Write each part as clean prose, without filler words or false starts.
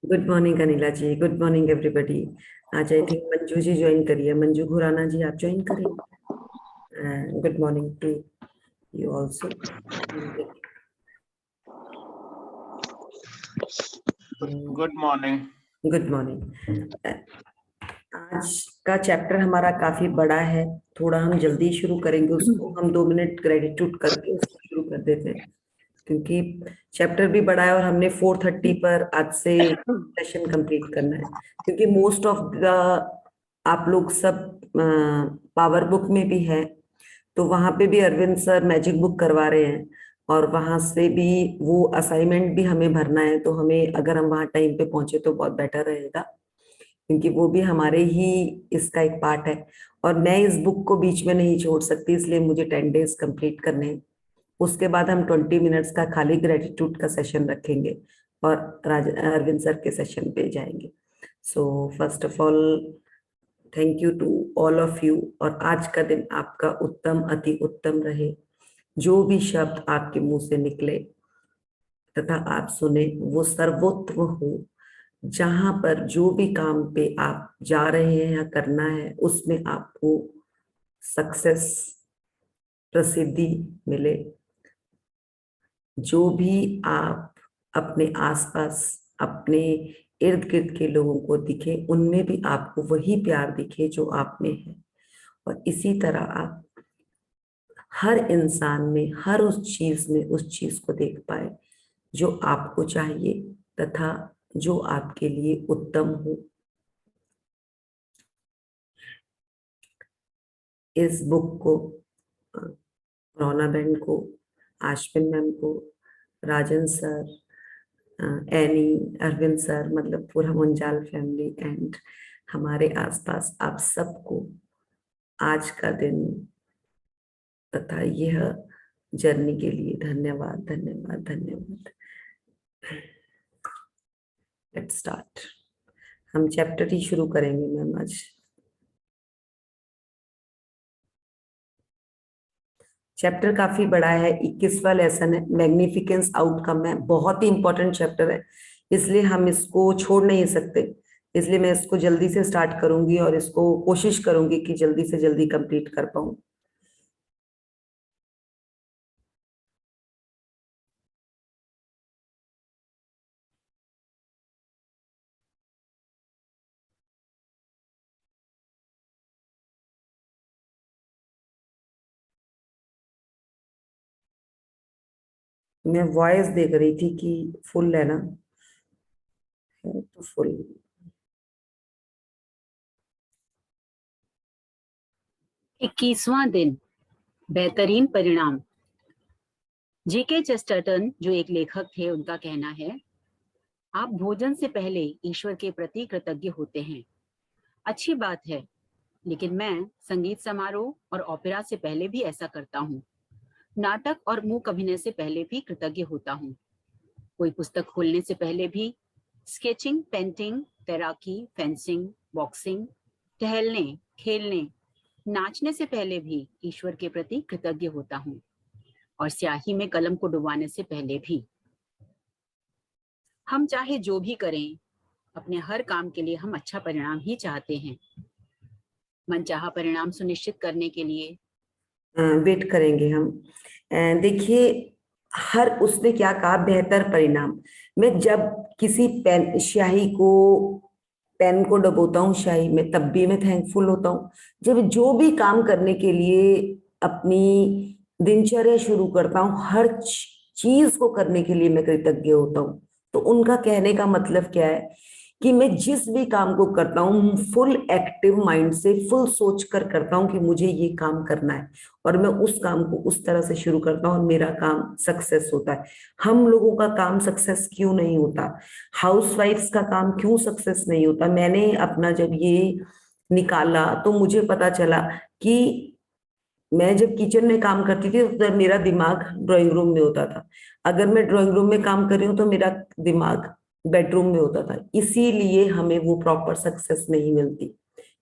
Good morning Anila ji. Good morning everybody. आज I think Manju ji join करिए। मंजू खुराना जी आप ज्वाइन करें। Good morning to you also. Good morning. Good morning. आज का चैप्टर हमारा काफी बड़ा है। थोड़ा हम जल्दी शुरू करेंगे उसको। हम 2 मिनट ग्रेटिट्यूड करके उसको शुरू कर देते हैं, क्योंकि चैप्टर भी बड़ा है और हमने 4:30 पर आज से सेशन कंप्लीट करना है। क्योंकि मोस्ट ऑफ द आप लोग सब पावर बुक में भी है, तो वहां पे भी अरविंद सर मैजिक बुक करवा रहे हैं और वहां से भी वो असाइनमेंट भी हमें भरना है। तो हमें अगर हम वहां टाइम पे पहुंचे तो बहुत बेटर रहेगा, क्योंकि वो भी हमारे ही इसका एक पार्ट है। और मैं इस बुक को बीच में नहीं छोड़ सकती, इसलिए मुझे 10 डेज कंप्लीट करने हैं। उसके बाद हम 20 मिनट्स का खाली ग्रेटिट्यूड का सेशन रखेंगे और अरविंद सर के सेशन पे जाएंगे। So first of all thank you to all of you. और आज का दिन आपका उत्तम अति उत्तम रहे। जो भी शब्द आपके मुंह से निकले तथा आप सुने वो सर्वोत्तम हो। जहां पर जो भी काम पे आप जा रहे हैं या करना है उसमें आपको सक्सेस, प्रसिद्धि मिले। जो भी आप अपने आसपास, अपने इर्द गिर्द के लोगों को दिखे, उनमें भी आपको वही प्यार दिखे जो आप में है। और इसी तरह आप हर इंसान में, हर उस चीज में उस चीज को देख पाए जो आपको चाहिए तथा जो आपके लिए उत्तम हो। इस बुक को रोना बहन को, आश्विन मैम को, राजन सर, एनी, अरविंद सर, मतलब पूरा मुंजाल फैमिली एंड हमारे आसपास आप सबको आज का दिन तथा यह जर्नी के लिए धन्यवाद धन्यवाद धन्यवाद। Let's start. हम चैप्टर ही शुरू करेंगे मैम आज। चैप्टर काफी बड़ा है, 21वां लेसन है, मैग्निफिकेंस आउटकम है। बहुत ही इंपॉर्टेंट चैप्टर है, इसलिए हम इसको छोड़ नहीं सकते। इसलिए मैं इसको जल्दी से स्टार्ट करूंगी और इसको कोशिश करूंगी कि जल्दी से जल्दी कंप्लीट कर पाऊं। मैं वॉइस देख रही थी कि फुल है ना, है तो फुल। 21वां दिन, बेहतरीन परिणाम। जीके चेस्टरटन जो एक लेखक थे, उनका कहना है, आप भोजन से पहले ईश्वर के प्रति कृतज्ञ होते हैं। अच्छी बात है, लेकिन मैं संगीत समारोह और ओपेरा से पहले भी ऐसा करता हूँ। नाटक और मूक अभिनय से पहले भी कृतज्ञ होता हूँ। कोई पुस्तक खोलने से पहले भी, स्केचिंग, पेंटिंग, तैराकी, फेंसिंग, बॉक्सिंग, टहलने, खेलने, नाचने से पहले भी ईश्वर के प्रति कृतज्ञ होता हूँ, और स्याही में कलम को डुबाने से पहले भी। हम चाहे जो भी करें, अपने हर काम के लिए हम अच्छा परिणाम ही चाहते हैं। मनचाहा परिणाम सुनिश्चित करने के लिए वेट करेंगे हम। देखिए, हर उसने क्या कहा, बेहतर परिणाम। मैं जब किसी पेन स्याही को पेन को डुबोता हूँ स्याही में, तब भी मैं थैंकफुल होता हूँ। जब जो भी काम करने के लिए अपनी दिनचर्या शुरू करता हूँ, हर चीज को करने के लिए मैं कृतज्ञ होता हूँ। तो उनका कहने का मतलब क्या है कि मैं जिस भी काम को करता हूँ फुल एक्टिव माइंड से, फुल सोच कर करता हूँ कि मुझे ये काम करना है, और मैं उस काम को उस तरह से शुरू करता हूँ और मेरा काम सक्सेस होता है। हम लोगों का काम सक्सेस क्यों नहीं होता? हाउसवाइफ्स का काम क्यों सक्सेस नहीं होता? मैंने अपना जब ये निकाला तो मुझे पता चला कि मैं जब किचन में काम करती थी तो मेरा दिमाग ड्राइंग रूम में होता था। अगर मैं ड्राइंग रूम में काम कर रही हूँ तो मेरा दिमाग बेडरूम में होता था। इसीलिए हमें वो प्रॉपर सक्सेस नहीं मिलती।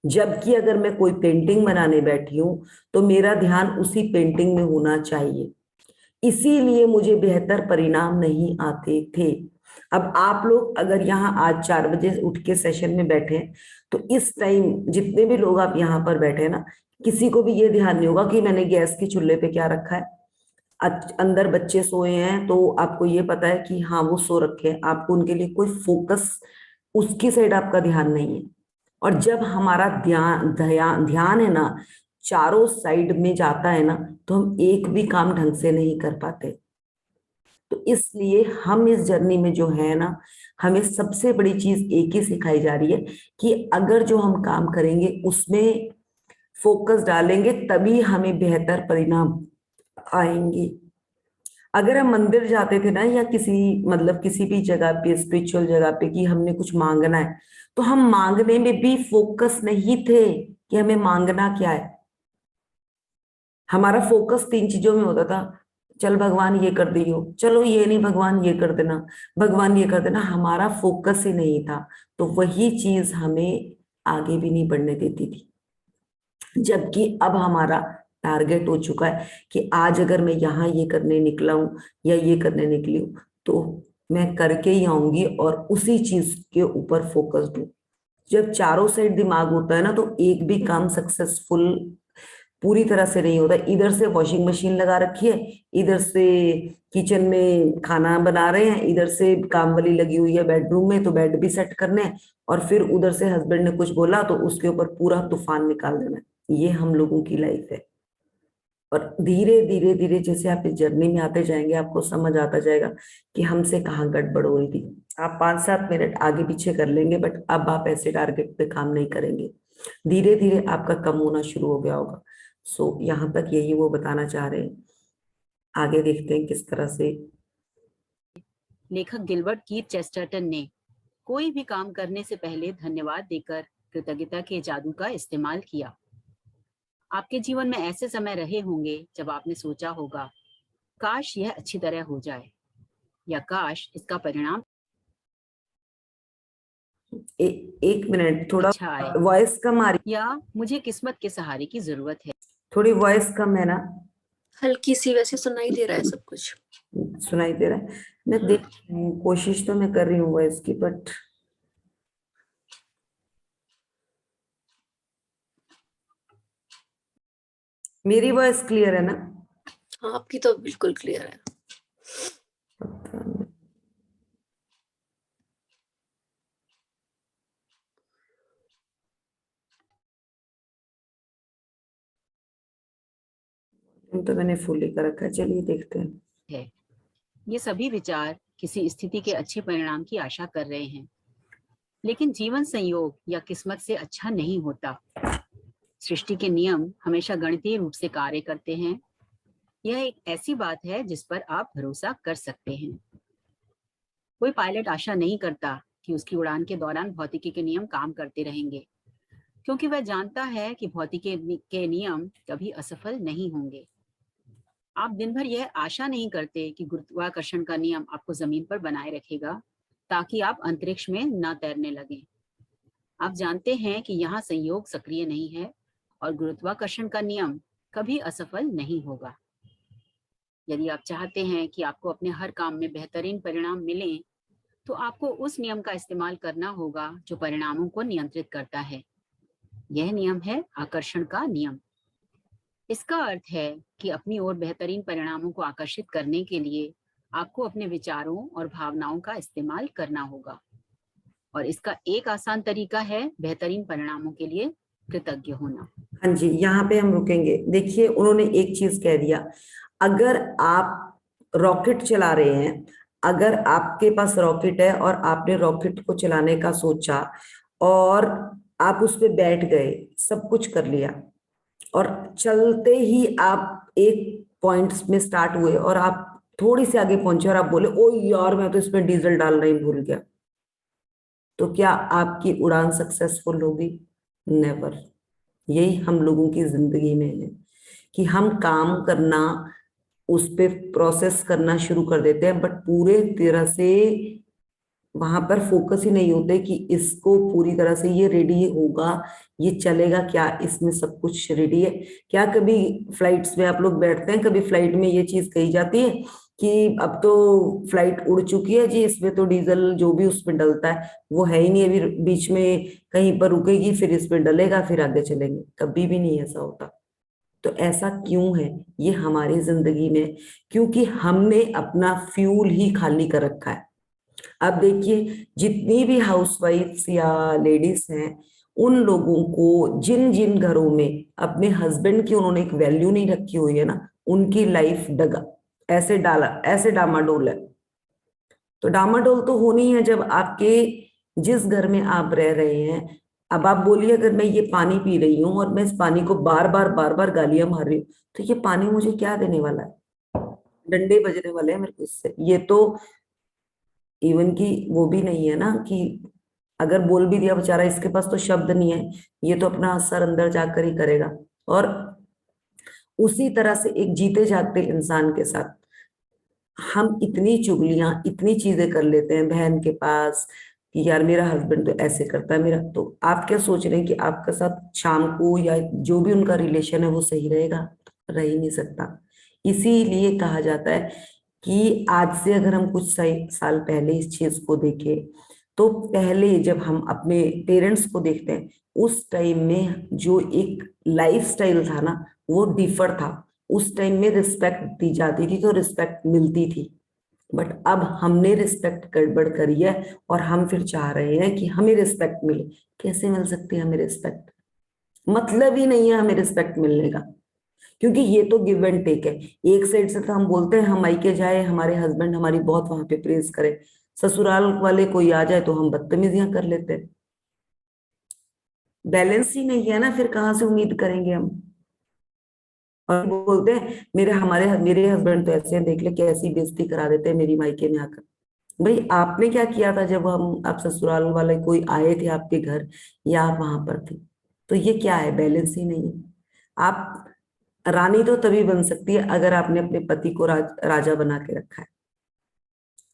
जबकि अगर मैं कोई पेंटिंग बनाने बैठी हूँ तो मेरा ध्यान उसी पेंटिंग में होना चाहिए। इसीलिए मुझे बेहतर परिणाम नहीं आते थे। अब आप लोग अगर यहाँ आज 4 बजे उठ के सेशन में बैठे हैं, तो इस टाइम जितने भी लोग आप यहाँ पर बैठे हैं ना, किसी को भी ये ध्यान नहीं होगा कि मैंने गैस के चूल्हे पे क्या रखा है। अंदर बच्चे सोए हैं तो आपको ये पता है कि हाँ वो सो रखे हैं, आपको उनके लिए कोई फोकस उसकी साइड आपका ध्यान नहीं है। और जब हमारा ध्यान ध्यान ध्यान है ना चारों साइड में जाता है ना, तो हम एक भी काम ढंग से नहीं कर पाते। तो इसलिए हम इस जर्नी में जो है ना, हमें सबसे बड़ी चीज एक ही सिखाई जा रही है कि अगर जो हम काम करेंगे उसमें फोकस डालेंगे तभी हमें बेहतर परिणाम आएंगे। अगर हम मंदिर जाते थे ना, या किसी मतलब किसी भी जगह पे स्पिरिचुअल जगह पे कि हमने कुछ मांगना है, तो हम मांगने में भी फोकस नहीं थे कि हमें मांगना क्या है। हमारा फोकस 3 चीजों में होता था। चल भगवान ये कर दियो, चलो ये नहीं भगवान ये कर देना, भगवान ये कर देना, हमारा फोकस ही नहीं था। तो वही चीज हमें आगे भी नहीं बढ़ने देती थी। जबकि अब हमारा टारगेट हो चुका है कि आज अगर मैं यहाँ ये करने निकला हूं या ये करने निकली हूं, तो मैं करके ही आऊंगी और उसी चीज के ऊपर फोकस्ड हूं। जब चारों साइड दिमाग होता है ना, तो एक भी काम सक्सेसफुल पूरी तरह से नहीं होता। इधर से वॉशिंग मशीन लगा रखी है, इधर से किचन में खाना बना रहे हैं, इधर से काम वाली लगी हुई है बेडरूम में तो बेड भी सेट करने हैं, और फिर उधर से हस्बैंड ने कुछ बोला तो उसके ऊपर पूरा तूफान निकाल देना है। ये हम लोगों की लाइफ है। और धीरे धीरे धीरे जैसे आप इस जर्नी में आते जाएंगे, आपको समझ आता जाएगा कि हमसे कहाँ गड़बड़ हो रही थी। आप 5-7 मिनट आगे पीछे कर लेंगे, बट अब आप ऐसे टारगेट पे काम नहीं करेंगे। धीरे धीरे आपका कम होना शुरू हो गया होगा। सो यहाँ तक यही वो बताना चाह रहे हैं। आगे देखते हैं किस तरह से। लेखक गिलबर्ट कीथ चेस्टरटन ने कोई भी काम करने से पहले धन्यवाद देकर कृतज्ञता के जादू का इस्तेमाल किया। आपके जीवन में ऐसे समय रहे होंगे जब आपने सोचा होगा, काश यह अच्छी तरह हो जाए, या काश इसका परिणाम एक मिनट, थोड़ा अच्छा आए, वॉइस कम आ रही, या मुझे किस्मत के सहारे की जरूरत है। थोड़ी वॉइस कम है ना। हल्की सी, वैसे सुनाई दे रहा है सब कुछ। सुनाई दे रहा है? मैं देख रही हूँ, कोशिश तो मैं कर रही हूँ वॉइस की, बट मेरी वॉइस क्लियर है ना? हाँ, आपकी तो बिल्कुल क्लियर है। पता नहीं। तो मैंने फुल ही कर रखा है, चलिए देखते हैं। ये सभी विचार किसी स्थिति के अच्छे परिणाम की आशा कर रहे हैं, लेकिन जीवन संयोग या किस्मत से अच्छा नहीं होता। सृष्टि के नियम हमेशा गणितीय रूप से कार्य करते हैं। यह एक ऐसी बात है जिस पर आप भरोसा कर सकते हैं। कोई पायलट आशा नहीं करता कि उसकी उड़ान के दौरान भौतिकी के नियम काम करते रहेंगे, क्योंकि वह जानता है कि भौतिकी के नियम कभी असफल नहीं होंगे। आप दिन भर यह आशा नहीं करते कि गुरुत्वाकर्षण का नियम आपको जमीन पर बनाए रखेगा ताकि आप अंतरिक्ष में न तैरने लगें। आप जानते हैं कि यहाँ संयोग सक्रिय नहीं है और गुरुत्वाकर्षण का नियम कभी असफल नहीं होगा। यदि आप चाहते हैं कि आपको अपने हर काम में बेहतरीन परिणाम मिलें, तो आपको उस नियम का इस्तेमाल करना होगा जो परिणामों को नियंत्रित करता है। यह नियम है आकर्षण का नियम। इसका अर्थ है कि अपनी ओर बेहतरीन परिणामों को आकर्षित करने के लिए आपको अपने विचारों और भावनाओं का इस्तेमाल करना होगा। और इसका एक आसान तरीका है बेहतरीन परिणामों के लिए कृतज्ञ होना। हाँ जी, यहाँ पे हम रुकेंगे। देखिए, उन्होंने एक चीज कह दिया, अगर आप रॉकेट चला रहे हैं, अगर आपके पास रॉकेट है और आपने रॉकेट को चलाने का सोचा और आप उस पर बैठ गए, सब कुछ कर लिया, और चलते ही आप एक पॉइंट में स्टार्ट हुए और आप थोड़ी सी आगे पहुंचे और आप बोले, ओ यार मैं तो इसमें डीजल डालना ही भूल गया, तो क्या आपकी उड़ान सक्सेसफुल होगी? नेवर। यही हम लोगों की जिंदगी में है कि हम काम करना, उस पे प्रोसेस करना शुरू कर देते हैं, बट पूरे तरह से वहां पर फोकस ही नहीं होते कि इसको पूरी तरह से ये रेडी होगा, ये चलेगा क्या, इसमें सब कुछ रेडी है क्या। कभी फ्लाइट्स में आप लोग बैठते हैं, कभी फ्लाइट में ये चीज कही जाती है कि अब तो फ्लाइट उड़ चुकी है जी, इसमें तो डीजल जो भी उसमें डलता है वो है ही नहीं, अभी बीच में कहीं पर रुकेगी फिर इसमें डलेगा फिर आगे चलेंगे, कभी भी नहीं ऐसा होता। तो ऐसा क्यों है ये हमारी जिंदगी में? क्योंकि हमने अपना फ्यूल ही खाली कर रखा है। अब देखिए जितनी भी हाउसवाइफ्स या लेडीज हैं, उन लोगों को जिन जिन घरों में अपने हस्बैंड की उन्होंने एक वैल्यू नहीं रखी हुई है ना, उनकी लाइफ डगा ऐसे डाला, ऐसे डामाडोल है। तो डामाडोल तो होनी है जब आपके जिस घर में आप रह रहे हैं। अब आप बोलिए अगर मैं ये पानी पी रही हूँ और मैं इस पानी को बार बार गालियां मार रही हूँ, तो ये पानी मुझे क्या देने वाला है? डंडे बजने वाले हैं मेरे को इससे। ये तो इवन की वो भी नहीं है ना कि अगर बोल भी दिया बेचारा, इसके पास तो शब्द नहीं है, ये तो अपना असर अंदर जाकर ही करेगा। और उसी तरह से एक जीते जागते इंसान के साथ हम इतनी चुगलियां, इतनी चीजें कर लेते हैं बहन के पास कि यार मेरा हस्बैंड तो ऐसे करता है, मेरा तो आप क्या सोच रहे हैं कि आपके साथ शाम को या जो भी उनका रिलेशन है वो सही रहेगा? रह ही नहीं सकता। इसीलिए कहा जाता है कि आज से अगर हम कुछ साल पहले इस चीज को देखें, तो पहले जब हम अपने पेरेंट्स को देखते हैं, उस टाइम में जो एक लाइफ स्टाइल था ना वो डिफर था। उस टाइम में रिस्पेक्ट दी जाती थी तो रिस्पेक्ट मिलती थी। बट अब हमने रिस्पेक्ट गड़बड़ करी है और हम फिर चाह रहे हैं कि हमें रिस्पेक्ट मिले। कैसे मिल सकती है हमें रिस्पेक्ट? मतलब ही नहीं है हमें रिस्पेक्ट मिलने का, क्योंकि ये तो गिव एंड टेक है। एक साइड से तो हम बोलते हैं हम मायके जाए, हमारे हस्बैंड हमारी बहुत वहां पे प्रेज करे, ससुराल वाले कोई आ जाए तो हम बदतमीजियां कर लेते हैं। बैलेंस ही नहीं है ना, फिर कहाँ से उम्मीद करेंगे हम? और बोलते हैं मेरे हस्बैंड तो ऐसे हैं, देख ले कैसी बेइज्जती करा देते हैं मेरी मायके में आकर। भाई आपने क्या किया था जब हम आप ससुराल वाले कोई आए थे आपके घर या आप वहां पर थे? तो ये क्या है? बैलेंस ही नहीं है। आप रानी तो तभी बन सकती है अगर आपने अपने पति को राजा बना के रखा है।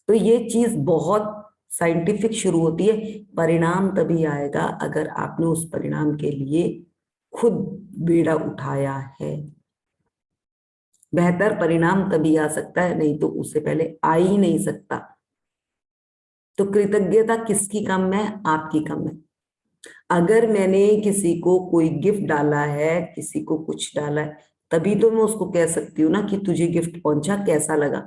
तो ये चीज बहुत साइंटिफिक शुरू होती है। परिणाम तभी आएगा अगर आपने उस परिणाम के लिए खुद बीड़ा उठाया है। बेहतर परिणाम तभी आ सकता है, नहीं तो उससे पहले आ ही नहीं सकता। तो कृतज्ञता किसकी कम है? आपकी कम है। अगर मैंने किसी को कोई गिफ्ट डाला है, किसी को कुछ डाला है, तभी तो मैं उसको कह सकती हूँ ना कि तुझे गिफ्ट पहुंचा, कैसा लगा।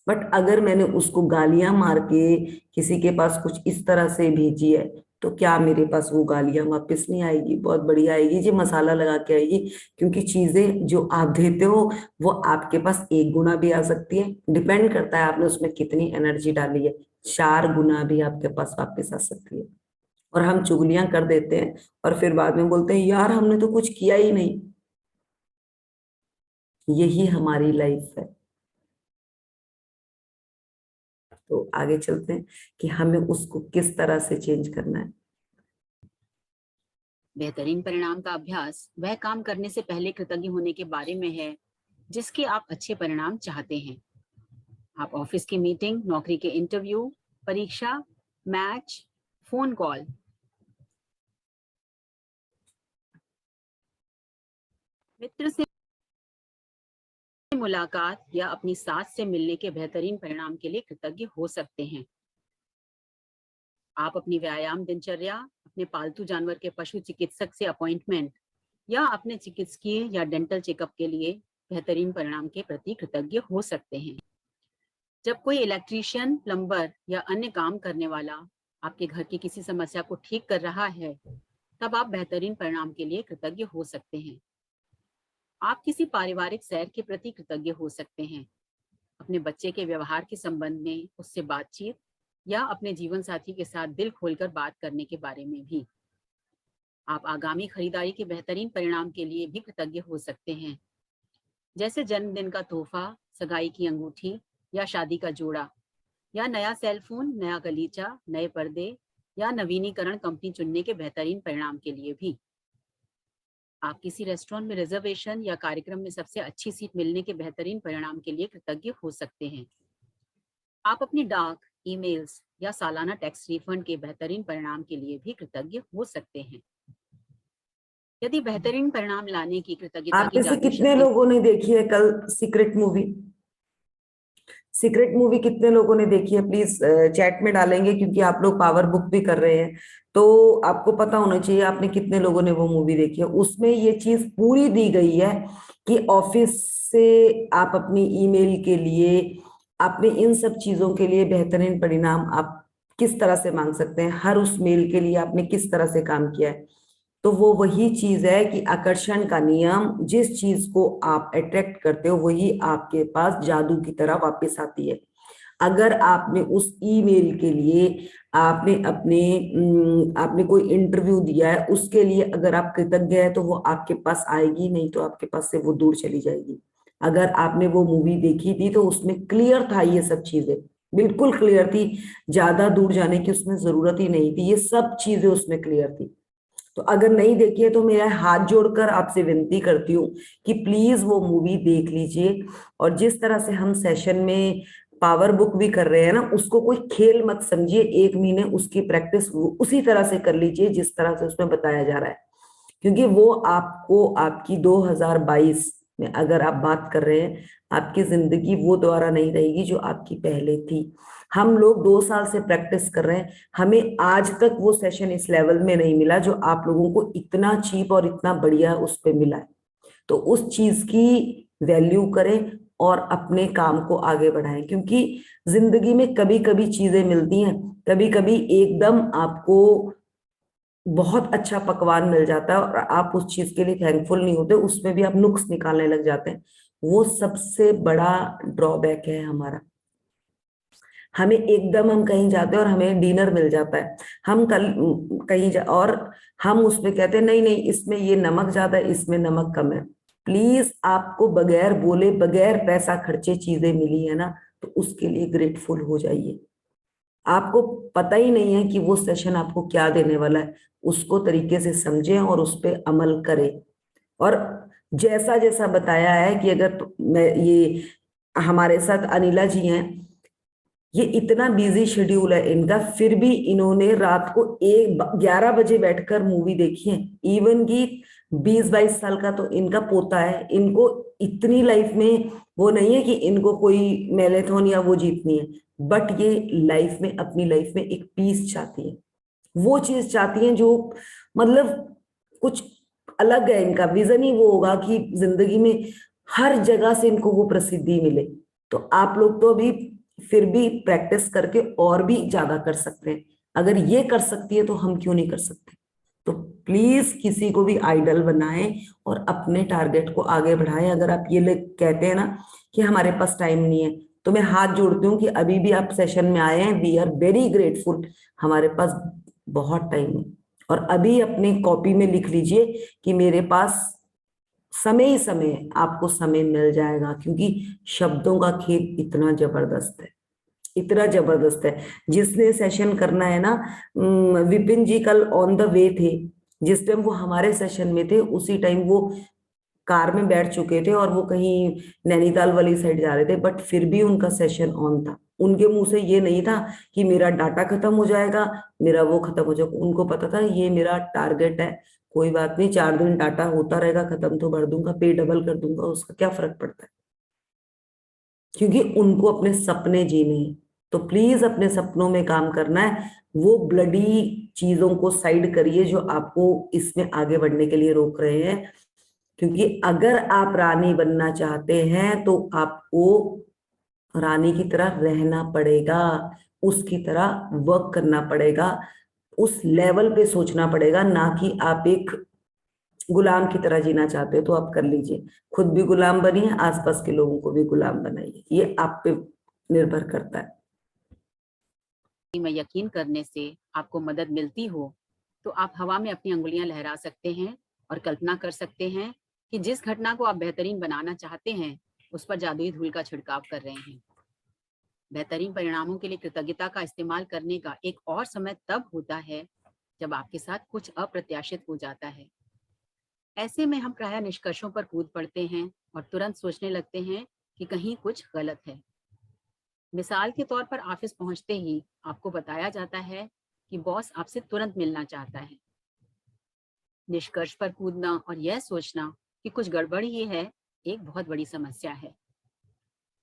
बट अगर मैंने उसको गालियां मार के किसी के पास कुछ इस तरह से भेजी है, तो क्या मेरे पास वो गालियां वापस नहीं आएगी? बहुत बढ़िया आएगी जी, मसाला लगा के आएगी। क्योंकि चीजें जो आप देते हो वो आपके पास 1 गुना भी आ सकती है, डिपेंड करता है आपने उसमें कितनी एनर्जी डाली है। 4 गुना भी आपके पास वापस आ सकती है। और हम चुगलियां कर देते हैं और फिर बाद में बोलते हैं यार हमने तो कुछ किया ही नहीं। यही हमारी लाइफ है। तो आगे चलते हैं कि हमें उसको किस तरह से चेंज करना है। बेहतरीन परिणाम का अभ्यास वह काम करने से पहले कृतज्ञ होने के बारे में है जिसके आप अच्छे परिणाम चाहते हैं। आप ऑफिस की मीटिंग, नौकरी के इंटरव्यू, परीक्षा, मैच, फोन कॉल, मित्र से मुलाकात या अपनी सास से मिलने के बेहतरीन परिणाम के लिए कृतज्ञ हो सकते हैं। आप अपनी व्यायाम दिनचर्या, अपने पालतू जानवर के पशु चिकित्सक से अपॉइंटमेंट या अपने चिकित्सकीय या डेंटल चेकअप के लिए बेहतरीन परिणाम के प्रति कृतज्ञ हो सकते हैं। जब कोई इलेक्ट्रीशियन, प्लम्बर या अन्य काम करने वाला आपके घर की किसी समस्या को ठीक कर रहा है, तब आप बेहतरीन परिणाम के लिए कृतज्ञ हो सकते हैं। आप किसी पारिवारिक सैर के प्रति कृतज्ञ हो सकते हैं, अपने बच्चे के व्यवहार के संबंध में उससे बातचीत या अपने जीवन साथी के साथ दिल खोलकर बात करने के बारे में भी। आप आगामी खरीदारी के बेहतरीन परिणाम के लिए भी कृतज्ञ हो सकते हैं, जैसे जन्मदिन का तोहफा, सगाई की अंगूठी या शादी का जोड़ा, या नया सेल फोन, नया गलीचा, नए पर्दे या नवीनीकरण कंपनी चुनने के बेहतरीन परिणाम के लिए भी। आप किसी रेस्टोरेंट में रिजर्वेशन या कार्यक्रम में सबसे अच्छी सीट मिलने के बेहतरीन परिणाम के लिए कृतज्ञ हो सकते हैं। आप अपनी डाक, ईमेल्स या सालाना टैक्स रिफंड के बेहतरीन परिणाम के लिए भी कृतज्ञ हो सकते हैं। यदि बेहतरीन परिणाम लाने की कृतज्ञता आप की में से जादू कितने शक्ति लोगों ने देखी है कल सीक्रेट मूवी? सीक्रेट मूवी कितने लोगों ने देखी है? प्लीज चैट में डालेंगे, क्योंकि आप लोग पावर बुक भी कर रहे हैं, तो आपको पता होना चाहिए आपने कितने लोगों ने वो मूवी देखी है। उसमें ये चीज पूरी दी गई है कि ऑफिस से आप अपनी ईमेल के लिए, आपने इन सब चीजों के लिए बेहतरीन परिणाम आप किस तरह से मांग सकते हैं, हर उस मेल के लिए आपने किस तरह से काम किया है। तो वो वही चीज है कि आकर्षण का नियम, जिस चीज को आप अट्रैक्ट करते हो वही आपके पास जादू की तरह वापस आती है। अगर आपने उस ईमेल के लिए, आपने कोई इंटरव्यू दिया है, उसके लिए अगर आप कृतज्ञ है तो वो आपके पास आएगी, नहीं तो आपके पास से वो दूर चली जाएगी। अगर आपने वो मूवी देखी थी तो उसमें क्लियर था, ये सब चीजें बिल्कुल क्लियर थी, ज्यादा दूर जाने की उसमें जरूरत ही नहीं थी, ये सब चीजें उसमें क्लियर थी। तो अगर नहीं देखी है तो मेरा हाथ जोड़कर आपसे विनती करती हूँ कि प्लीज वो मूवी देख लीजिए। और जिस तरह से हम सेशन में पावर बुक भी कर रहे हैं ना, उसको कोई खेल मत समझिए, 1 महीने उसकी प्रैक्टिस उसी तरह से कर लीजिए जिस तरह से उसमें बताया जा रहा है। क्योंकि वो आपको आपकी 2022 में अगर आप बात कर रहे हैं, आपकी जिंदगी वो दोबारा नहीं रहेगी जो आपकी पहले थी। हम लोग 2 साल से प्रैक्टिस कर रहे हैं, हमें आज तक वो सेशन इस लेवल में नहीं मिला जो आप लोगों को इतना चीप और इतना बढ़िया उस पे मिला है। तो उस चीज की वैल्यू करें और अपने काम को आगे बढ़ाएं, क्योंकि जिंदगी में कभी कभी चीजें मिलती हैं, कभी कभी एकदम आपको बहुत अच्छा पकवान मिल जाता है और आप उस चीज के लिए थैंकफुल नहीं होते, उसमें भी आप नुक्स निकालने लग जाते हैं। वो सबसे बड़ा ड्रॉबैक है हमारा। हमें एकदम हम कहीं जाते हैं और हमें डिनर मिल जाता है, हम कल कहीं और हम उसमें कहते हैं नहीं नहीं इसमें ये नमक ज्यादा है, इसमें नमक कम है। प्लीज आपको बगैर बोले, बगैर पैसा खर्चे चीजें मिली है ना, तो उसके लिए ग्रेटफुल हो जाइए। आपको पता ही नहीं है कि वो सेशन आपको क्या देने वाला है, उसको तरीके से समझें और उस पर अमल करें। और जैसा जैसा बताया है कि अगर मैं ये हमारे साथ अनिला जी हैं, ये इतना बिजी शेड्यूल है इनका, फिर भी इन्होंने रात को 11 बजे बैठकर मूवी देखी है। इवन की 20-22 साल का तो इनका पोता है, इनको इतनी लाइफ में वो नहीं है कि इनको कोई मैराथन या वो जीतनी है, बट ये लाइफ में, अपनी लाइफ में एक पीस चाहती है, वो चीज चाहती हैं जो मतलब कुछ अलग है। इनका विजन ही वो होगा कि जिंदगी में हर जगह से इनको वो प्रसिद्धि मिले। तो आप लोग तो अभी फिर भी प्रैक्टिस करके और भी ज्यादा कर सकते हैं। अगर ये कर सकती है तो हम क्यों नहीं कर सकते? तो प्लीज किसी को भी आइडल बनाएं और अपने टारगेट को आगे बढ़ाएं। अगर आप ये लोग कहते हैं ना कि हमारे पास टाइम नहीं है, तो मैं हाथ जोड़ती हूँ कि अभी भी आप सेशन में आए हैं, वी आर वेरी ग्रेटफुल, हमारे पास बहुत टाइम है। और अभी अपनी कॉपी में लिख लीजिए कि मेरे पास समय ही समय है, आपको समय मिल जाएगा, क्योंकि शब्दों का खेल इतना जबरदस्त है, इतना जबरदस्त है। जिसने सेशन करना है ना, विपिन जी कल ऑन द वे थे, जिस टाइम वो हमारे सेशन में थे उसी टाइम वो कार में बैठ चुके थे और वो कहीं नैनीताल वाली साइड जा रहे थे, बट फिर भी उनका सेशन ऑन था। उनके मुंह से ये नहीं था कि मेरा डाटा खत्म हो जाएगा, मेरा वो खत्म हो जाएगा। उनको पता था ये मेरा टारगेट है, कोई बात नहीं, 4 दिन डाटा होता रहेगा, खत्म तो भर दूंगा, पे डबल कर दूंगा, उसका क्या फर्क पड़ता है, क्योंकि उनको अपने सपने जीने हैं। तो प्लीज अपने सपनों में काम करना है, वो ब्लडी चीजों को साइड करिए जो आपको इसमें आगे बढ़ने के लिए रोक रहे हैं। क्योंकि अगर आप रानी बनना चाहते हैं तो आपको रानी की तरह रहना पड़ेगा, उसकी तरह वर्क करना पड़ेगा, उस लेवल पे सोचना पड़ेगा, ना कि आप एक गुलाम की तरह जीना चाहते हो तो आप कर लीजिए, खुद भी गुलाम बनिए, आसपास के लोगों को भी गुलाम बनाइए, ये आप पे निर्भर करता है। में यकीन करने से आपको मदद मिलती हो तो आप हवा में अपनी अंगुलियां लहरा सकते हैं और कल्पना कर सकते हैं कि जिस घटना को आप बेहतरीन बनाना चाहते हैं उस पर जादुई धूल का छिड़काव कर रहे हैं। बेहतरीन परिणामों के लिए कृतज्ञता का इस्तेमाल करने का एक और समय तब होता है जब आपके साथ कुछ अप्रत्याशित हो जाता है। ऐसे में हम प्रायः निष्कर्षों पर कूद पड़ते हैं और तुरंत सोचने लगते हैं कि कहीं कुछ गलत है। मिसाल के तौर पर ऑफिस पहुंचते ही आपको बताया जाता है कि बॉस आपसे तुरंत मिलना चाहता है। निष्कर्ष पर कूदना और यह सोचना कि कुछ गड़बड़ ही है एक बहुत बड़ी समस्या है।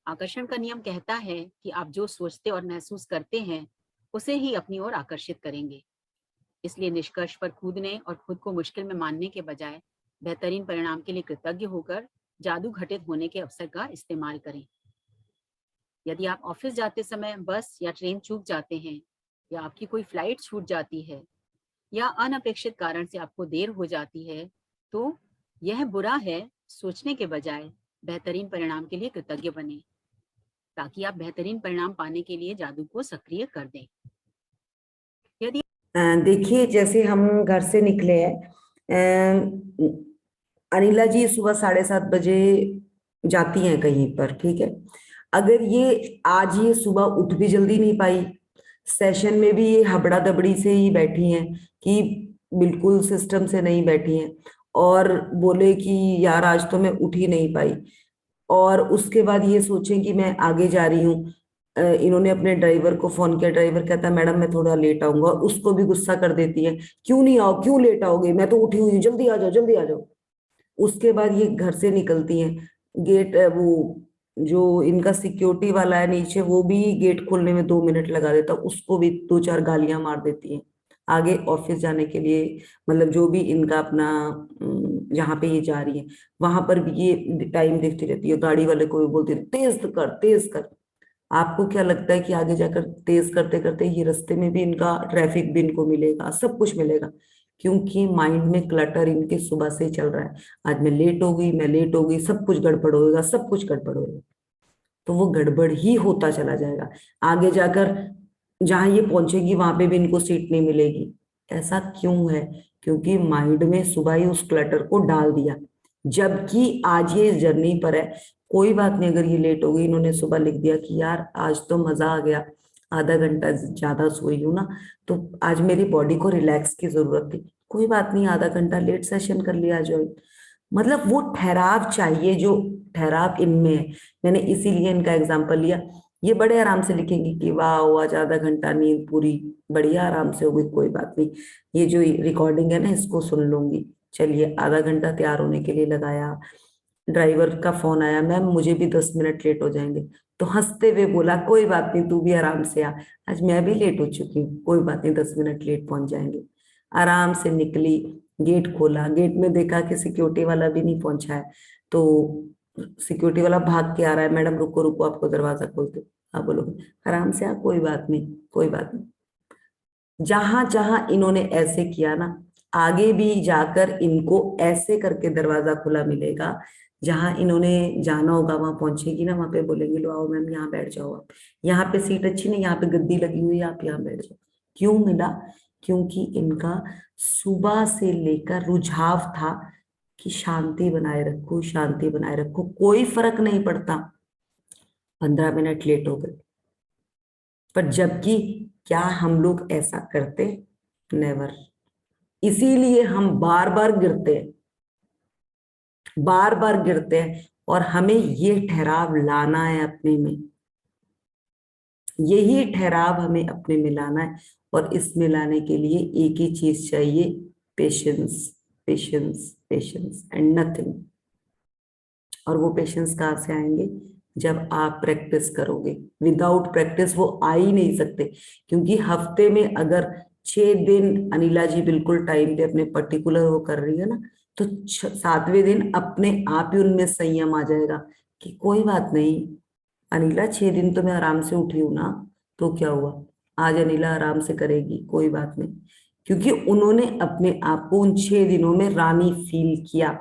आकर्षण का नियम कहता है कि आप जो सोचते और महसूस करते हैं उसे ही अपनी ओर आकर्षित करेंगे। इसलिए निष्कर्ष पर कूदने और खुद को मुश्किल में मानने के बजाय बेहतरीन परिणाम के लिए कृतज्ञ होकर जादू घटित होने के अवसर का इस्तेमाल करें। यदि आप ऑफिस जाते समय बस या ट्रेन चूक जाते हैं, या आपकी कोई फ्लाइट छूट जाती है, या अनपेक्षित कारण से आपको देर हो जाती है, तो यह बुरा है सोचने के बजाय बेहतरीन परिणाम के लिए कृतज्ञ बने, ताकि आप बेहतरीन परिणाम पाने के लिए जादू को सक्रिय कर दें। यदि देखिए, जैसे हम घर से निकले हैं, अनिला जी सुबह 7:30 बजे जाती हैं कहीं पर, ठीक है। अगर ये आज ये सुबह उठ भी जल्दी नहीं पाई, सेशन में भी ये हबड़ा दबड़ी से ही बैठी हैं कि बिल्कुल सिस्टम से नहीं बैठी हैं, और बोले कि यार आज तो मैं उठ ही नहीं पाई, और उसके बाद ये सोचें कि मैं आगे जा रही हूँ। इन्होंने अपने ड्राइवर को फोन किया, ड्राइवर कहता है मैडम मैं थोड़ा लेट आऊंगा, उसको भी गुस्सा कर देती है, क्यों नहीं आओ, क्यों लेट आओगे, मैं तो उठी हुई हूँ, जल्दी आ जाओ, जल्दी आ जाओ। उसके बाद ये घर से निकलती हैं, गेट वो जो इनका सिक्योरिटी वाला है नीचे, वो भी गेट खोलने में 2 मिनट लगा देता, उसको भी 2-4 गालियां मार देती हैं। आगे ऑफिस जाने के लिए, मतलब जो भी इनका अपना जहाँ पे ये जा रही है वहां पर भी ये टाइम देखती रहती है, गाड़ी वाले को भी बोलती है तेज कर, तेज कर। आपको क्या लगता है कि आगे जाकर तेज करते करते ये रास्ते में भी इनका ट्रैफिक भी इनको मिलेगा, सब कुछ मिलेगा, क्योंकि माइंड में क्लटर इनके सुबह से ही चल रहा है। आज मैं लेट हो गई, मैं लेट हो गई, सब कुछ गड़बड़ होगा, सब कुछ गड़बड़ होगा, तो वो गड़बड़ ही होता चला जाएगा। आगे जाकर जहां ये पहुंचेगी वहां पे भी इनको सीट नहीं मिलेगी। ऐसा क्यों है? क्योंकि माइंड में सुबह ही उस क्लटर को डाल दिया, जबकि आज ये जर्नी पर है, कोई बात नहीं अगर ये लेट हो गई, इन्होंने सुबह लिख दिया कि यार आज तो मजा आ गया, आधा घंटा ज्यादा सोई हूं ना, तो आज मेरी बॉडी को रिलैक्स की जरूरत थी, कोई बात नहीं आधा घंटा लेट सेशन कर लिया ज्वाइन। मतलब वो ठहराव चाहिए, जो ठहराव इनमें है। मैंने इसीलिए इनका एग्जाम्पल लिया। ये बड़े आराम से लिखेंगे कि वाह आज आधा घंटा नींद पूरी बढ़िया आराम से हो गई, कोई बात नहीं, ये जो रिकॉर्डिंग है ना इसको सुन लूंगी। चलिए आधा घंटा तैयार होने के लिए लगाया, ड्राइवर का फोन आया, मैम मुझे भी 10 मिनट लेट हो जाएंगे, तो हंसते हुए बोला कोई बात नहीं तू भी आराम से आ, आज मैं भी लेट हो चुकी हूँ, कोई बात नहीं 10 मिनट लेट पहुंच जाएंगे। आराम से निकली, गेट खोला, गेट में देखा कि सिक्योरिटी वाला भी नहीं पहुंचा है, तो सिक्योरिटी वाला भाग के आ रहा है, मैडम रुको रुको आपको दरवाजा खोलते। आप बोलोगे आराम से आ, कोई बात नहीं, कोई बात नहीं। जहां जहां इन्होंने ऐसे किया ना, आगे भी जाकर इनको ऐसे करके दरवाजा खुला मिलेगा। जहां इन्होंने जाना होगा वहां पहुंचेगी ना, वहां पे बोलेंगे लो आओ मैम यहाँ बैठ जाओ, आप यहाँ पे सीट अच्छी नहीं, यहाँ पे गद्दी लगी हुई है, आप यहाँ बैठ जाओ। क्यों मिला? क्योंकि इनका सुबह से लेकर रुझाव था कि शांति बनाए रखो, शांति बनाए रखो, कोई फर्क नहीं पड़ता 15 मिनट लेट हो गए। पर जबकि क्या हम लोग ऐसा करते? नेवर। इसीलिए हम बार बार गिरते हैं, बार बार गिरते हैं, और हमें ये ठहराव लाना है अपने में, यही ठहराव हमें अपने में लाना है। और इसमें लाने के लिए एक ही चीज चाहिए, patience, patience, patience and nothing. और वो पेशेंस कहाँ से आएंगे? जब आप प्रैक्टिस करोगे। विदाउट प्रैक्टिस वो आ ही नहीं सकते, क्योंकि हफ्ते में अगर 6 दिन अनिला जी बिल्कुल टाइम पे अपने पर्टिकुलर वो कर रही है ना, तो 7वें दिन अपने आप ही उनमें संयम आ जाएगा कि कोई बात नहीं अनिला, 6 दिन तो मैं आराम से उठी हूं ना, तो क्या हुआ, आज अनिला आराम से करेगी, कोई बात नहीं। क्योंकि उन्होंने अपने आप को उन 6 दिनों में रानी फील किया,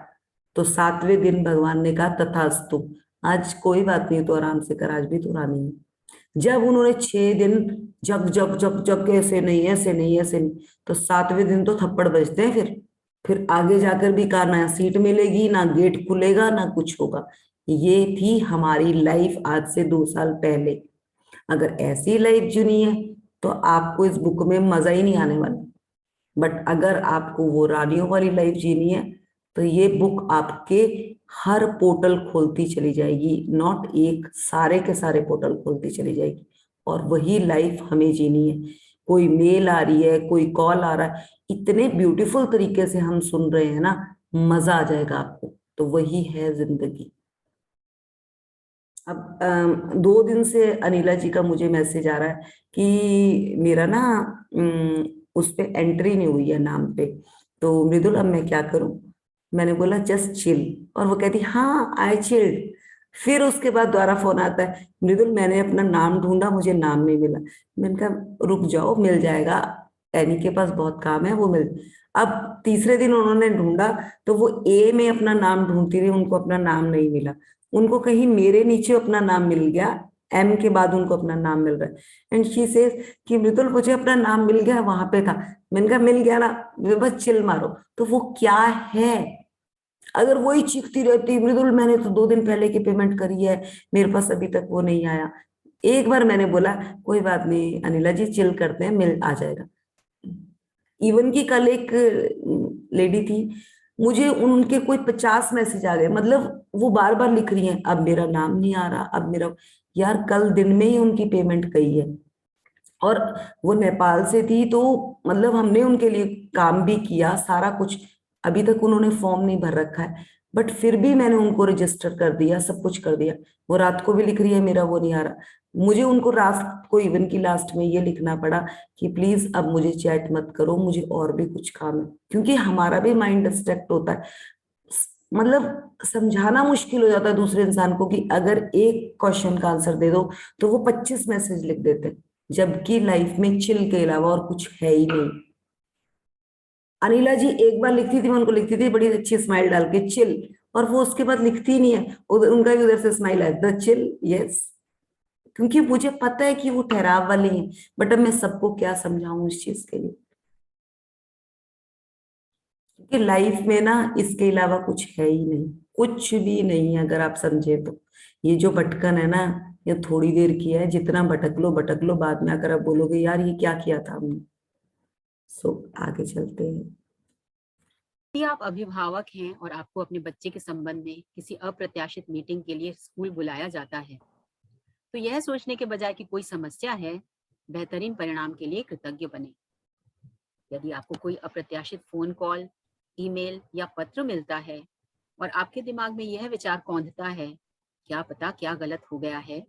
तो 7वें दिन भगवान ने कहा तथास्तु, आज कोई बात नहीं तो आराम से कर, आज भी तो रानी है। जब उन्होंने 6 दिन जग जग जग जग ऐसे नहीं ऐसे नहीं ऐसे नहीं, तो 7वें दिन तो थप्पड़ बजते हैं। फिर आगे जाकर भी कहा ना सीट मिलेगी, ना गेट खुलेगा, ना कुछ होगा। ये थी हमारी लाइफ आज से 2 साल पहले। अगर ऐसी लाइफ चुनी है तो आपको इस बुक में मजा ही नहीं आने वाला। बट अगर आपको वो रानियों वाली लाइफ जीनी है तो ये बुक आपके हर पोर्टल खोलती चली जाएगी, नॉट एक, सारे के सारे पोर्टल खोलती चली जाएगी, और वही लाइफ हमें जीनी है। कोई मेल आ रही है, कोई कॉल आ रहा है, इतने ब्यूटीफुल तरीके से हम सुन रहे हैं ना, मजा आ जाएगा आपको। तो वही है जिंदगी। अब 2 दिन से अनिला जी का मुझे मैसेज आ रहा है कि मेरा ना उस पे एंट्री नहीं हुई है नाम पे, तो मृदुल अब मैं क्या करूं? मैंने बोला जस्ट चिल, और वो कहती हाँ आई चिल्ड। फिर उसके बाद दोबारा फोन आता है, मृदुल मैंने अपना नाम ढूंढा, मुझे नाम नहीं मिला। मैंने कहा रुक जाओ, मिल जाएगा, एनी के पास बहुत काम है, वो मिल। अब तीसरे दिन उन्होंने ढूंढा, तो वो ए में अपना नाम ढूंढती रही, उनको अपना नाम नहीं मिला। उनको कहीं मेरे नीचे अपना नाम मिल गया, एम के बाद उनको अपना नाम मिल रहा है। एंड शी सेज कि मृदुल मुझे अपना नाम मिल गया, वहां पे था। मैंने कहा मिल गया ना, बस चिल मारो। तो वो क्या है? अगर वही चीखती रहती मृदुल मैंने तो 2 दिन पहले की पेमेंट करी है, मेरे पास अभी तक वो नहीं आया। एक बार मैंने बोला कोई बात नहीं अनिला जी, चिल करते हैं, मिल आ जाएगा। इवन की कल एक लेडी थी, मुझे उनके कोई 50 मैसेज आ गए, मतलब वो बार बार लिख रही हैं अब मेरा नाम नहीं आ रहा, अब मेरा। यार कल दिन में ही उनकी पेमेंट गई है, और वो नेपाल से थी, तो मतलब हमने उनके लिए काम भी किया सारा कुछ। अभी तक उन्होंने फॉर्म नहीं भर रखा है, बट फिर भी मैंने उनको रजिस्टर कर दिया, सब कुछ कर दिया। वो रात को भी लिख रही है मेरा वो नहीं आ रहा। मुझे उनको रात को इवन की लास्ट में ये लिखना पड़ा कि प्लीज अब मुझे चैट मत करो, मुझे और भी कुछ काम है, क्योंकि हमारा भी माइंड डिस्ट्रैक्ट होता है। मतलब समझाना मुश्किल हो जाता है दूसरे इंसान को कि अगर एक क्वेश्चन का आंसर दे दो तो वो 25 मैसेज लिख देते हैं, जबकि लाइफ में चिल के अलावा और कुछ है ही नहीं। अनिला जी एक बार लिखती थी, मैं उनको लिखती थी बड़ी अच्छी स्माइल डाल के चिल, और वो उसके बाद लिखती ही नहीं है, उधर उनका भी उधर से स्माइल है द चिल यस। क्योंकि मुझे पता है कि वो ठहराव वाले हैं, बट अब मैं सबको क्या समझाऊं इस चीज के लिए, क्योंकि लाइफ में ना इसके अलावा कुछ है ही नहीं, कुछ भी नहीं है अगर आप समझे तो। ये जो भटकन है ना, ये थोड़ी देर की है, जितना भटक लो, बाद में आकर आप बोलोगे यार ये क्या किया था हमने। सो आगे चलते हैं। यदि आप अभिभावक हैं और आपको अपने बच्चे के संबंध में किसी अप्रत्याशित मीटिंग के लिए स्कूल बुलाया जाता है, तो यह सोचने के बजाय कि कोई समस्या है, बेहतरीन परिणाम के लिए कृतज्ञ बने। यदि आपको कोई अप्रत्याशित फोन कॉल, ईमेल या पत्र मिलता है और आपके दिमाग में यह विचार कौंधता है क्या पता क्या गलत हो गया है,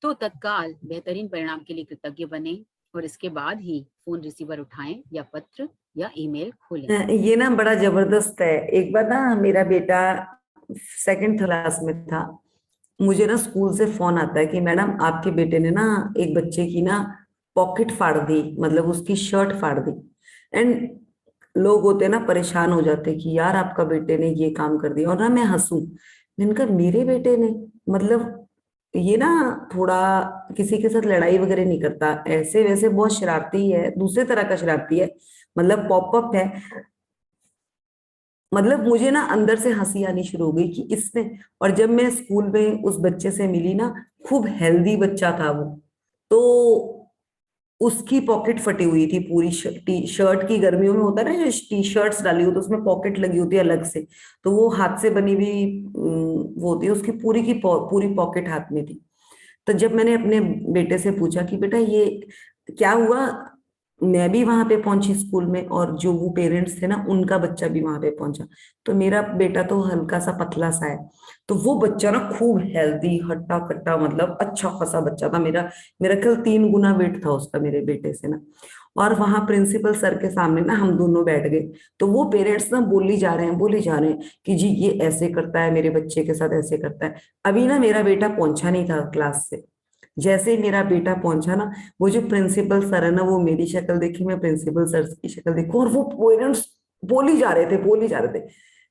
तो तत्काल बेहतरीन परिणाम के लिए कृतज्ञ बने और इसके बाद ही फोन रिसीवर उठाएं या पत्र या ईमेल खोलें। ये ना बड़ा जबरदस्त है। एक बार ना मेरा बेटा सेकंड क्लास में था, मुझे ना स्कूल से फोन आता है कि मैडम आपके बेटे ने ना एक बच्चे की ना पॉकेट फाड़ दी, मतलब उसकी शर्ट फाड़ दी। एंड लोग होते हैं ना परेशान हो जाते हैं कि यार आपका बेटे ने ये काम कर दिया, और ना मैं हंसूं। मैंने कहा मेरे बेटे ने, मतलब ये ना थोड़ा किसी के साथ लड़ाई वगैरह नहीं करता, ऐसे वैसे बहुत शरारती है, दूसरे तरह का शरारती है, मतलब पॉप अप है। मतलब मुझे ना अंदर से हंसी आनी शुरू हो गई कि इसने। और जब मैं स्कूल में उस बच्चे से मिली ना, खूब हेल्दी बच्चा था वो, तो उसकी पॉकेट फटी हुई थी पूरी। शर्ट की गर्मियों में होता है ना जो टी शर्ट्स डाली हो तो उसमें पॉकेट लगी होती है अलग से, तो वो हाथ से बनी हुई वो होती है, उसकी पूरी की पूरी पॉकेट हाथ में थी। तो जब मैंने अपने बेटे से पूछा कि बेटा ये क्या हुआ, मैं भी वहां पे पहुंची स्कूल में, और जो वो पेरेंट्स थे ना उनका बच्चा भी वहां पे पहुंचा, तो मेरा बेटा तो हल्का सा पतला सा है, तो वो बच्चा ना खूब हेल्दी हट्टा कट्टा, मतलब अच्छा खासा बच्चा था। मेरा मेरा ख्याल 3 गुना वेट था उसका मेरे बेटे से ना। और वहां प्रिंसिपल सर के सामने ना हम दोनों बैठ गए, तो वो पेरेंट्स ना बोली जा रहे हैं कि जी ये ऐसे करता है, मेरे बच्चे के साथ ऐसे करता है। अभी ना मेरा बेटा पहुंचा नहीं था क्लास से, जैसे ही मेरा बेटा पहुंचा ना, वो जो प्रिंसिपल सर है ना, वो मेरी शक्ल देखी, मैं प्रिंसिपल सर की शक्ल देखी, और वो पेरेंट्स बोली जा रहे थे।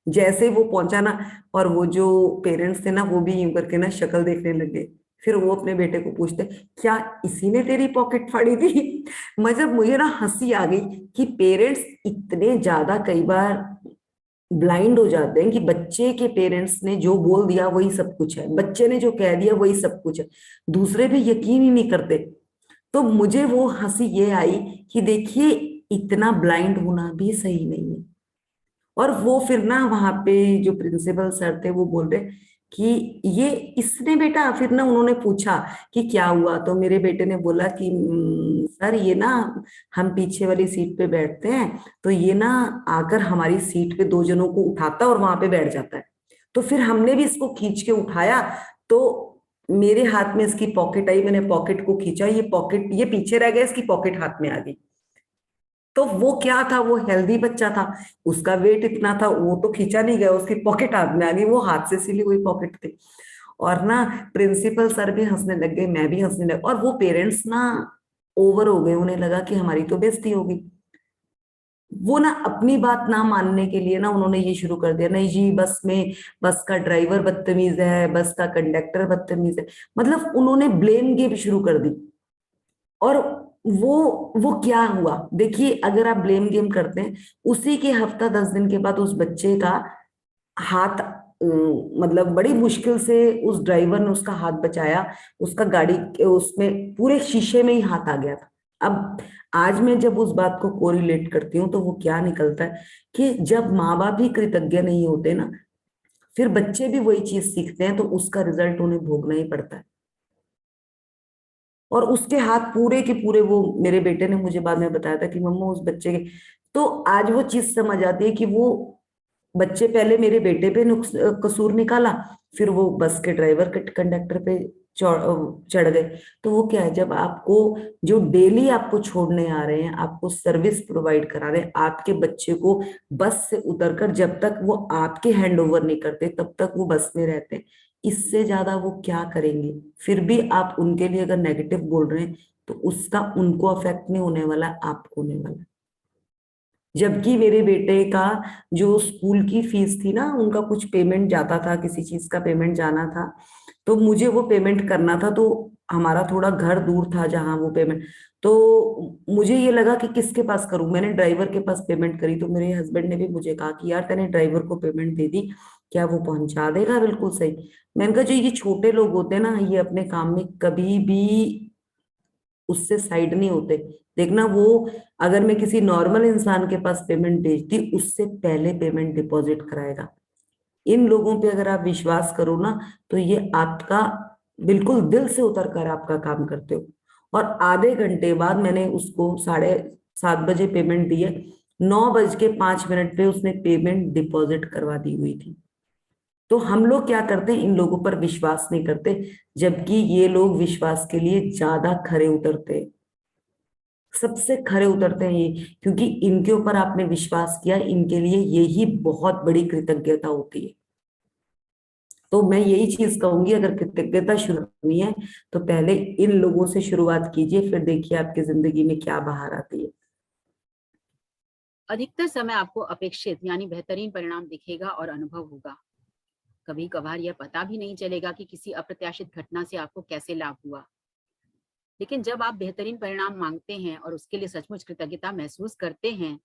जैसे ही वो पहुंचा ना, और वो जो पेरेंट्स थे ना वो भी यूं करके ना शक्ल देखने लगे। फिर वो अपने बेटे को पूछते क्या इसी ने तेरी पॉकेट फाड़ी थी? मतलब मुझे ना हंसी आ गई कि पेरेंट्स इतने ज्यादा कई बार ब्लाइंड हो जाते हैं कि बच्चे के पेरेंट्स ने जो बोल दिया वही सब कुछ है, बच्चे ने जो कह दिया वही सब कुछ है, दूसरे पे यकीन ही नहीं करते। तो मुझे वो हंसी ये आई कि देखिए इतना ब्लाइंड होना भी सही नहीं है। और वो फिर ना वहां पे जो प्रिंसिपल सर थे वो बोल रहे कि ये इसने बेटा, फिर ना उन्होंने पूछा कि क्या हुआ, तो मेरे बेटे ने बोला कि सर ये ना हम पीछे वाली सीट पे बैठते हैं, तो ये ना आकर हमारी सीट पे 2 जनों को उठाता और वहां पे बैठ जाता है। तो फिर हमने भी इसको खींच के उठाया, तो मेरे हाथ में इसकी पॉकेट आई, मैंने पॉकेट को खींचा, ये पॉकेट, ये पीछे रह गया, इसकी पॉकेट हाथ में आ गई। तो वो क्या था, वो हेल्दी बच्चा था, उसका वेट इतना था, वो तो खींचा नहीं गया, उसकी पॉकेट हाथ में आ गई, वो हाथ से सिली हुई पॉकेट थी। और ना प्रिंसिपल सर भी हंसने लग गए, मैं भी हंसने लग, और वो पेरेंट्स ना ओवर हो गए, उन्हें लगा कि हमारी तो बेइज्जती होगी। वो ना अपनी बात ना मानने के लिए ना उन्होंने ये शुरू कर दिया, नहीं जी बस में, बस का ड्राइवर बदतमीज है, बस का कंडक्टर बदतमीज है, मतलब उन्होंने ब्लेम गेम शुरू कर दी। और वो क्या हुआ, देखिए अगर आप ब्लेम गेम करते हैं, उसी के हफ्ता 10 दिन के बाद उस बच्चे का हाथ, मतलब बड़ी मुश्किल से उस ड्राइवर ने उसका हाथ बचाया, उसका गाड़ी उसमें पूरे शीशे में ही हाथ आ गया था। अब आज मैं जब उस बात को कोरिलेट करती हूँ तो वो क्या निकलता है कि जब माँ बाप ही कृतज्ञ नहीं होते ना, फिर बच्चे भी वही चीज सीखते हैं, तो उसका रिजल्ट उन्हें भोगना ही पड़ता है। और उसके हाथ पूरे के पूरे, वो मेरे बेटे ने मुझे बाद में बताया था कि मम्मा उस बच्चे के, तो आज वो चीज समझ आती है कि वो बच्चे पहले मेरे बेटे पे कसूर निकाला, फिर वो बस के ड्राइवर कंडक्टर पे चढ़ गए। तो वो क्या है, जब आपको, जो डेली आपको छोड़ने आ रहे हैं, आपको सर्विस प्रोवाइड करा रहे हैं, आपके बच्चे को बस से उतरकर जब तक वो आपके हैंड ओवर नहीं करते तब तक वो बस में रहते हैं, इससे ज्यादा वो क्या करेंगे। फिर भी आप उनके लिए अगर नेगेटिव बोल रहे हैं तो उसका उनको अफेक्ट नहीं होने वाला, आपको होने वाला है। जबकि मेरे बेटे का जो स्कूल की फीस थी ना, उनका कुछ पेमेंट जाता था, किसी चीज का पेमेंट जाना था, तो मुझे वो पेमेंट करना था, तो हमारा थोड़ा घर दूर था जहां वो पेमेंट, तो मुझे ये लगा कि किसके पास करूं, मैंने ड्राइवर के पास पेमेंट करी। तो मेरे हस्बैंड ने भी मुझे कहा कि यार तेने ड्राइवर को पेमेंट दे दी, क्या वो पहुंचा देगा बिल्कुल सही। मैंने कहा जो ये छोटे लोग होते हैं ना, ये अपने काम में कभी भी उससे साइड नहीं होते। देखना वो, अगर मैं किसी नॉर्मल इंसान के पास पेमेंट भेजती, उससे पहले पेमेंट डिपॉजिट कराएगा। इन लोगों पे अगर आप विश्वास करो ना, तो ये आपका बिल्कुल दिल से उतर कर आपका काम करते हो। और आधे घंटे बाद मैंने उसको 7:30 बजे पेमेंट दी है, 9:05 पे उसने पेमेंट डिपॉजिट करवा दी हुई थी। तो हम लोग क्या करते हैं, इन लोगों पर विश्वास नहीं करते, जबकि ये लोग विश्वास के लिए ज्यादा खरे उतरते हैं, सबसे खरे उतरते हैं ये, क्योंकि इनके ऊपर आपने विश्वास किया, इनके लिए यही बहुत बड़ी कृतज्ञता होती है। तो मैं यही चीज कहूंगी, अगर कृतज्ञता शुरू करनी है तो पहले इन लोगों से शुरुआत कीजिए, फिर देखिए आपकी जिंदगी में क्या बहार आती है। अधिकतर समय आपको अपेक्षित यानी बेहतरीन परिणाम दिखेगा और अनुभव होगा। कभी कभार यह पता भी नहीं चलेगा कि किसी अप्रत्याशित घटना से आपको कैसे लाभ हुआ। लेकिन जब आप बेहतरीन परिणाम मांगते हैं और उसके लिए सचमुच कृतज्ञता महसूस करते हैं,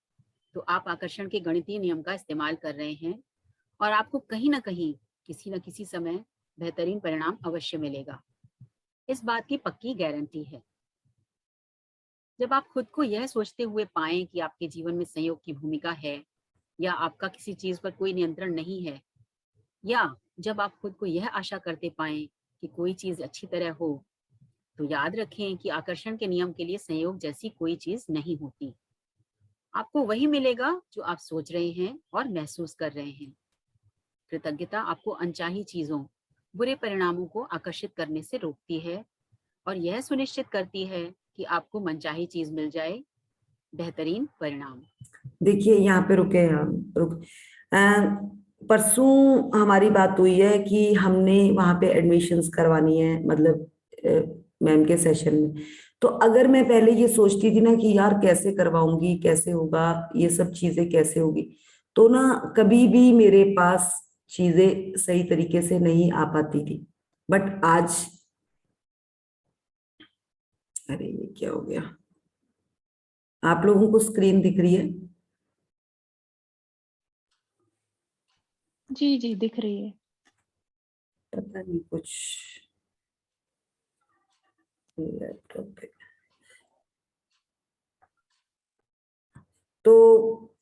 तो आप आकर्षण के गणितीय नियम का इस्तेमाल कर रहे हैं और आपको कहीं ना कहीं, किसी न किसी समय बेहतरीन परिणाम अवश्य मिलेगा। इस बात की पक्की गारंटी है। जब आप खुद को यह सोचते हुए पाएं कि आपके जीवन में संयोग की भूमिका है या आपका किसी चीज पर कोई नियंत्रण नहीं है, या जब आप खुद को यह आशा करते पाएं कि कोई चीज अच्छी तरह हो, तो याद रखें कि आकर्षण के नियम के लिए संयोग जैसी कोई चीज नहीं होती। आपको वही मिलेगा जो आप सोच रहे हैं और महसूस कर रहे हैं। कृतज्ञता आपको अनचाही चीजों, बुरे परिणामों को आकर्षित करने से रोकती है और यह सुनिश्चित करती है कि आपको मनचाही चीज मिल जाए, बेहतरीन परिणाम। देखिए यहाँ पे रुके हम, परसों हमारी बात हुई है कि हमने वहां पे एडमिशन्स करवानी है, मतलब मैम के सेशन में। तो अगर मैं पहले ये सोचती थी ना कि यार कैसे करवाऊंगी, कैसे होगा, ये सब चीजें कैसे होगी, तो ना कभी भी मेरे पास चीजें सही तरीके से नहीं आ पाती थी। बट आज, अरे ये क्या हो गया, आप लोगों को स्क्रीन दिख रही है? जी जी दिख रही है। पता नहीं कुछ लैपटॉप पे, तो